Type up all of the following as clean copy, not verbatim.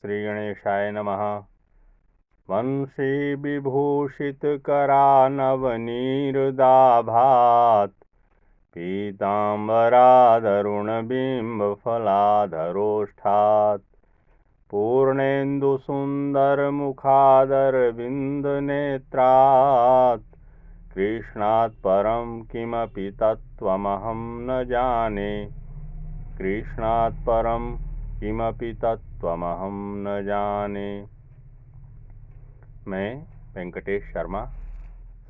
श्रीगणेशाय नमः। वंशी विभूषितकरानवनीरुदाभात् पीताम्बरादरुणबिम्बफलाधरोष्ठात् पूर्णेन्दुसुन्दरमुखादरविन्दनेत्रात् कृष्णात् परं किमपि तत्त्वमहं न जाने। कृष्णात् परं किमपि तत्त्वमहं न जाने। मैं वेंकटेश शर्मा,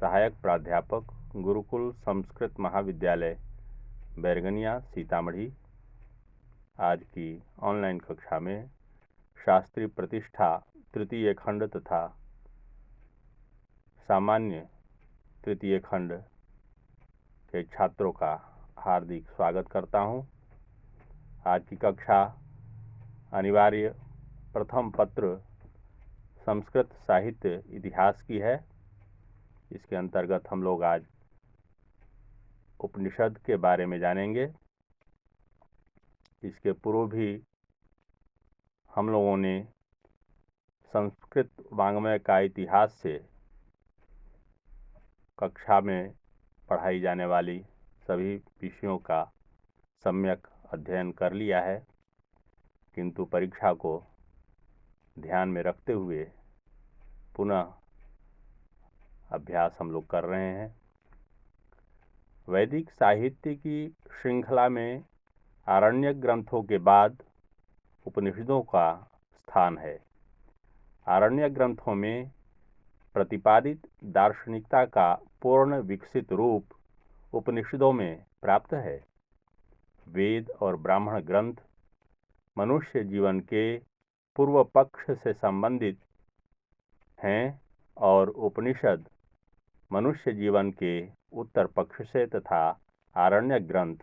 सहायक प्राध्यापक, गुरुकुल संस्कृत महाविद्यालय बैरगनिया सीतामढ़ी, आज की ऑनलाइन कक्षा में शास्त्रीय प्रतिष्ठा तृतीय खंड तथा सामान्य तृतीय खंड के छात्रों का हार्दिक स्वागत करता हूं। आज की कक्षा अनिवार्य प्रथम पत्र संस्कृत साहित्य इतिहास की है। इसके अंतर्गत हम लोग आज उपनिषद के बारे में जानेंगे। इसके पूर्व भी हम लोगों ने संस्कृत वाङ्मय का इतिहास से कक्षा में पढ़ाई जाने वाली सभी विषयों का सम्यक अध्ययन कर लिया है, किंतु परीक्षा को ध्यान में रखते हुए पुनः अभ्यास हम लोग कर रहे हैं। वैदिक साहित्य की श्रृंखला में आरण्यक ग्रंथों के बाद उपनिषदों का स्थान है। आरण्यक ग्रंथों में प्रतिपादित दार्शनिकता का पूर्ण विकसित रूप उपनिषदों में प्राप्त है। वेद और ब्राह्मण ग्रंथ मनुष्य जीवन के पूर्व पक्ष से संबंधित हैं और उपनिषद मनुष्य जीवन के उत्तर पक्ष से तथा आरण्यक ग्रंथ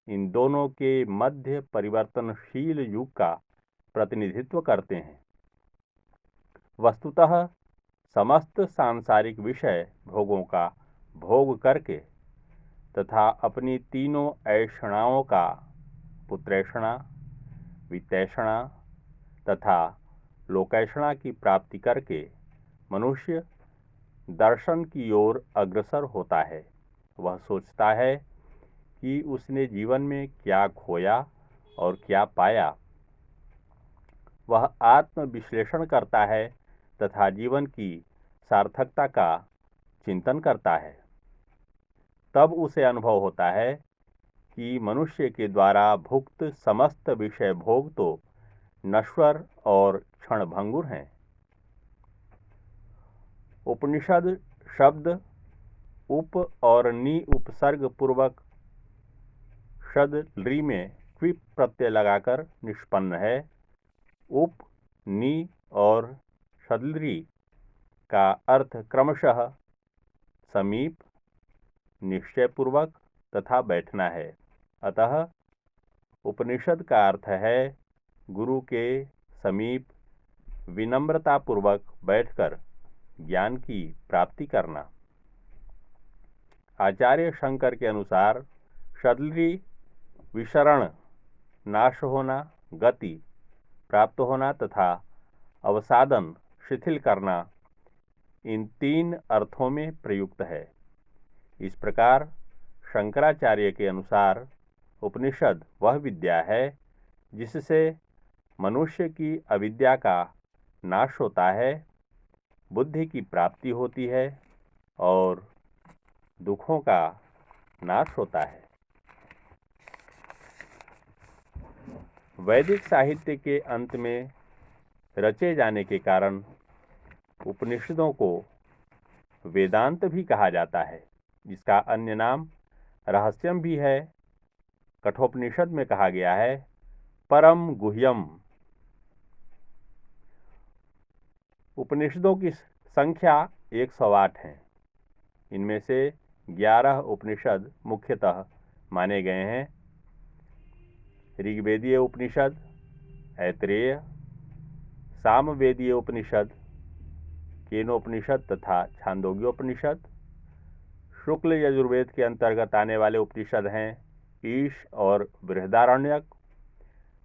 इन दोनों के मध्य परिवर्तनशील युग का प्रतिनिधित्व करते हैं। वस्तुतः समस्त सांसारिक विषय भोगों का भोग करके तथा अपनी तीनों ऐषणाओं का पुत्रैषणा, वित्तैषणा तथा लोकैषणा की प्राप्ति करके मनुष्य दर्शन की ओर अग्रसर होता है। वह सोचता है कि उसने जीवन में क्या खोया और क्या पाया। वह आत्मविश्लेषण करता है तथा जीवन की सार्थकता का चिंतन करता है। तब उसे अनुभव होता है कि मनुष्य के द्वारा भुक्त समस्त विषय भोग तो नश्वर और क्षणभंगुर हैं। उपनिषद शब्द उप और नि उपसर्ग पूर्वक शद ली में क्विप प्रत्यय लगाकर निष्पन्न है। उप, नि और शदलरी का अर्थ क्रमशः समीप, निश्चयपूर्वक तथा बैठना है। अतः उपनिषद का अर्थ है गुरु के समीप विनम्रतापूर्वक बैठकर ज्ञान की प्राप्ति करना। आचार्य शंकर के अनुसार शदलरी विसरण, नाश होना, गति प्राप्त होना तथा अवसादन, शिथिल करना, इन तीन अर्थों में प्रयुक्त है। इस प्रकार शंकराचार्य के अनुसार उपनिषद वह विद्या है जिससे मनुष्य की अविद्या का नाश होता है, बुद्धि की प्राप्ति होती है और दुखों का नाश होता है। वैदिक साहित्य के अंत में रचे जाने के कारण उपनिषदों को वेदांत भी कहा जाता है, जिसका अन्य नाम रहस्यम भी है। कठोपनिषद में कहा गया है परम गुह्यम। उपनिषदों की संख्या 108 है। इनमें से 11 उपनिषद मुख्यतः माने गए हैं। ऋग्वेदीय उपनिषद, ऐतरेय, सामवेदीय उपनिषद, केनोपनिषद तथा छांदोग्योपनिषद। शुक्ल यजुर्वेद के अंतर्गत आने वाले उपनिषद हैं ईश और बृहदारण्यक।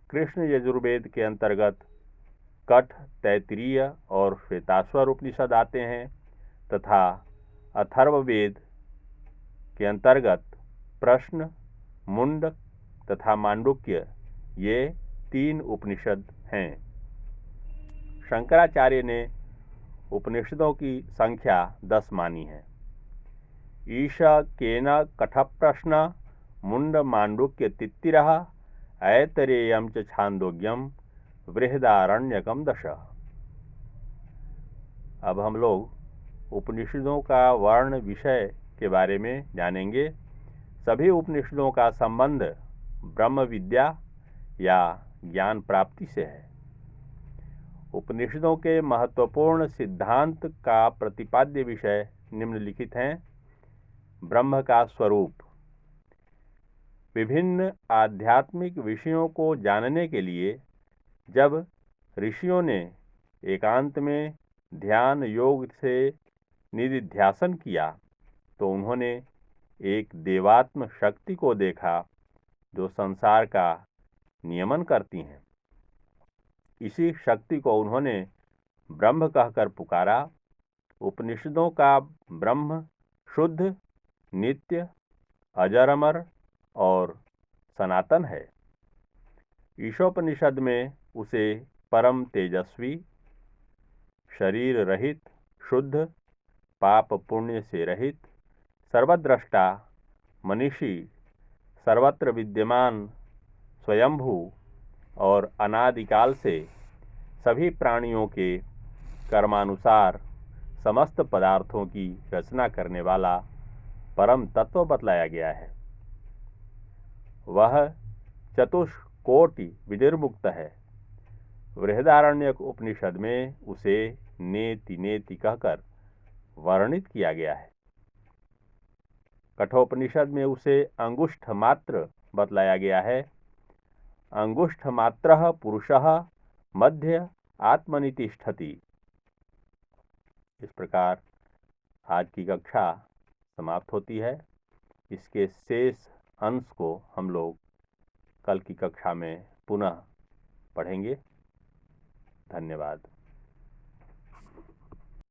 कृष्ण यजुर्वेद के अंतर्गत कठ, तैत्तिरीय और श्वेताश्वर उपनिषद आते हैं तथा अथर्ववेद के अंतर्गत प्रश्न, मुंडक तथा मांडुक्य ये 3 उपनिषद हैं। शंकराचार्य ने उपनिषदों की संख्या 10 मानी है। ईश केन कठ प्रश्न मुंड मांडुक्य तित्तिरः ऐतरेयं च छांदोग्यम बृहदारण्यकम 10। अब हम लोग उपनिषदों का वर्ण विषय के बारे में जानेंगे। सभी उपनिषदों का संबंध ब्रह्म विद्या या ज्ञान प्राप्ति से है। उपनिषदों के महत्वपूर्ण सिद्धांत का प्रतिपाद्य विषय निम्नलिखित हैं। ब्रह्म का स्वरूप। विभिन्न आध्यात्मिक विषयों को जानने के लिए जब ऋषियों ने एकांत में ध्यान योग से निधिध्यासन किया तो उन्होंने एक देवात्म शक्ति को देखा जो संसार का नियमन करती हैं। इसी शक्ति को उन्होंने ब्रह्म कहकर पुकारा। उपनिषदों का ब्रह्म शुद्ध, नित्य, अजर-अमर और सनातन है। ईशोपनिषद में उसे परम तेजस्वी, शरीर रहित, शुद्ध, पाप पुण्य से रहित, सर्वद्रष्टा, मनीषी, सर्वत्र विद्यमान, स्वयंभू और अनादिकाल से सभी प्राणियों के कर्मानुसार समस्त पदार्थों की रचना करने वाला परम तत्व बतलाया गया है। वह चतुष्कोटि विनिर्मुक्त है। बृहदारण्यक उपनिषद में उसे नेति नेति कहकर वर्णित किया गया है। कठोपनिषद में उसे अंगुष्ठ मात्र बतलाया गया है। अंगुष्ठ मात्रः पुरुषः मध्य आत्मनि तिष्ठति। इस प्रकार आज की कक्षा समाप्त होती है। इसके शेष अंश को हम लोग कल की कक्षा में पुनः पढ़ेंगे। धन्यवाद।